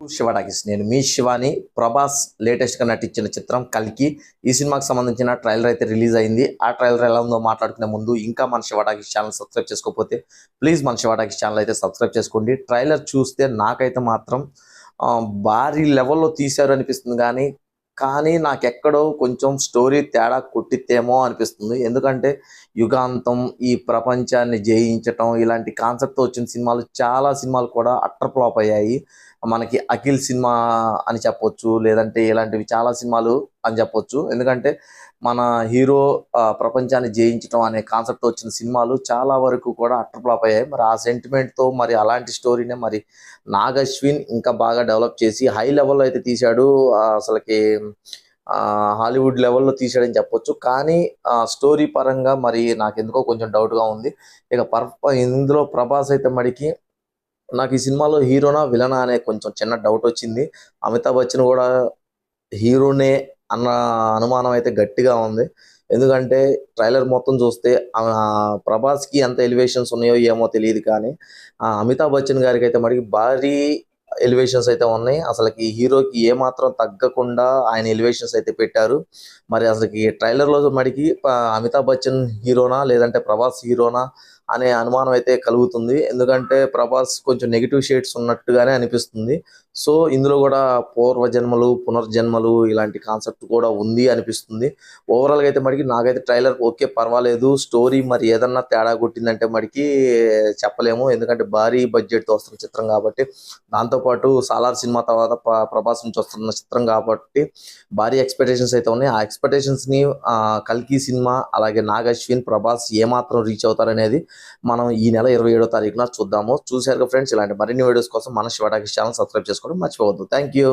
శివటాకిస్ నేను మీ శివాని. ప్రభాస్ లేటెస్ట్ గా నటించిన చిత్రం కల్కి. ఈ సినిమాకి సంబంధించిన ట్రైలర్ అయితే రిలీజ్ అయింది. ఆ ట్రైలర్ ఎలా ఉందో మాట్లాడుకునే ముందు ఇంకా మన శివటాకిస్ ఛానల్ సబ్స్క్రైబ్ చేసుకోకపోతే ప్లీజ్ మన శివటాకిస్ ఛానల్ అయితే సబ్స్క్రైబ్ చేసుకోండి. ట్రైలర్ చూస్తే నాకైతే మాత్రం భారీ లెవెల్లో తీశారు అనిపిస్తుంది, కానీ నాకెక్కడో కొంచెం స్టోరీ తేడా కొట్టితేమో అనిపిస్తుంది. ఎందుకంటే యుగాంతం, ఈ ప్రపంచాన్ని జయించటం ఇలాంటి కాన్సెప్ట్తో వచ్చిన సినిమాలు చాలా సినిమాలు కూడా అట్టర్ ఫ్లాప్ అయ్యాయి. మనకి అఖిల్ సినిమా అని చెప్పొచ్చు, లేదంటే ఇలాంటివి చాలా సినిమాలు అని చెప్పొచ్చు. ఎందుకంటే మన హీరో ప్రపంచాన్ని జయించడం అనే కాన్సెప్ట్ వచ్చిన సినిమాలు చాలా వరకు కూడా అట్టర్ ఫ్లాప్ అయ్యాయి. మరి ఆ సెంటిమెంట్తో మరి అలాంటి స్టోరీనే మరి నాగ్ అశ్విన్ ఇంకా బాగా డెవలప్ చేసి హై లెవెల్లో అయితే తీశాడు. అసలుకి హాలీవుడ్ లెవెల్లో తీసాడని చెప్పొచ్చు. కానీ స్టోరీ పరంగా మరి నాకు ఎందుకో కొంచెం డౌట్గా ఉంది. ఇక ఇందులో ప్రభాస్ అయితే మడికి నాకు ఈ సినిమాలో హీరోనా విలనా అనే కొంచెం చిన్న డౌట్ వచ్చింది. అమితాబ్ బచ్చన్ కూడా హీరోనే అన్న అనుమానం అయితే గట్టిగా ఉంది. ఎందుకంటే ట్రైలర్ మొత్తం చూస్తే ప్రభాస్కి ఎంత ఎలివేషన్స్ ఉన్నాయో ఏమో తెలియదు, కానీ అమితాబ్ బచ్చన్ గారికి అయితే మడికి భారీ ఎలివేషన్స్ అయితే ఉన్నాయి. అసలుకి హీరోకి ఏమాత్రం తగ్గకుండా ఆయన ఎలివేషన్స్ అయితే పెట్టారు. మరి అసలుకి ట్రైలర్లో మడికి అమితాబ్ బచ్చన్ హీరోనా లేదంటే ప్రభాస్ హీరోనా అనే అనుమానం అయితే కలుగుతుంది. ఎందుకంటే ప్రభాస్ కొంచెం నెగిటివ్ షేడ్స్ ఉన్నట్టుగానే అనిపిస్తుంది. సో ఇందులో కూడా పూర్వజన్మలు, పునర్జన్మలు ఇలాంటి కాన్సెప్ట్ కూడా ఉంది అనిపిస్తుంది. ఓవరాల్గా అయితే మడికి నాకైతే ట్రైలర్ ఓకే, పర్వాలేదు. స్టోరీ మరి ఏదన్నా తేడా కొట్టిందంటే మడికి చెప్పలేము. ఎందుకంటే భారీ బడ్జెట్తో వస్తున్న చిత్రం కాబట్టి, దాంతోపాటు సాలార్ సినిమా తర్వాత ప్రభాస్ నుంచి వస్తున్న చిత్రం కాబట్టి భారీ ఎక్స్పెక్టేషన్స్ అయితే ఉన్నాయి. ఆ ఎక్స్పెక్టేషన్స్ని కల్కి సినిమా అలాగే నాగ్ అశ్విన్, ప్రభాస్ ఏమాత్రం రీచ్ అవుతారనేది మనం ఈ నెల 27వ తారీఖున చూద్దాము. చూశారు ఫ్రెండ్స్. ఇలాంటి మరిన్ని వీడియోస్ కోసం మన శివటాకిస్ ఛానల్ సబ్స్క్రైబ్ చేసుకోవడం మర్చిపోవద్దు. Thank you.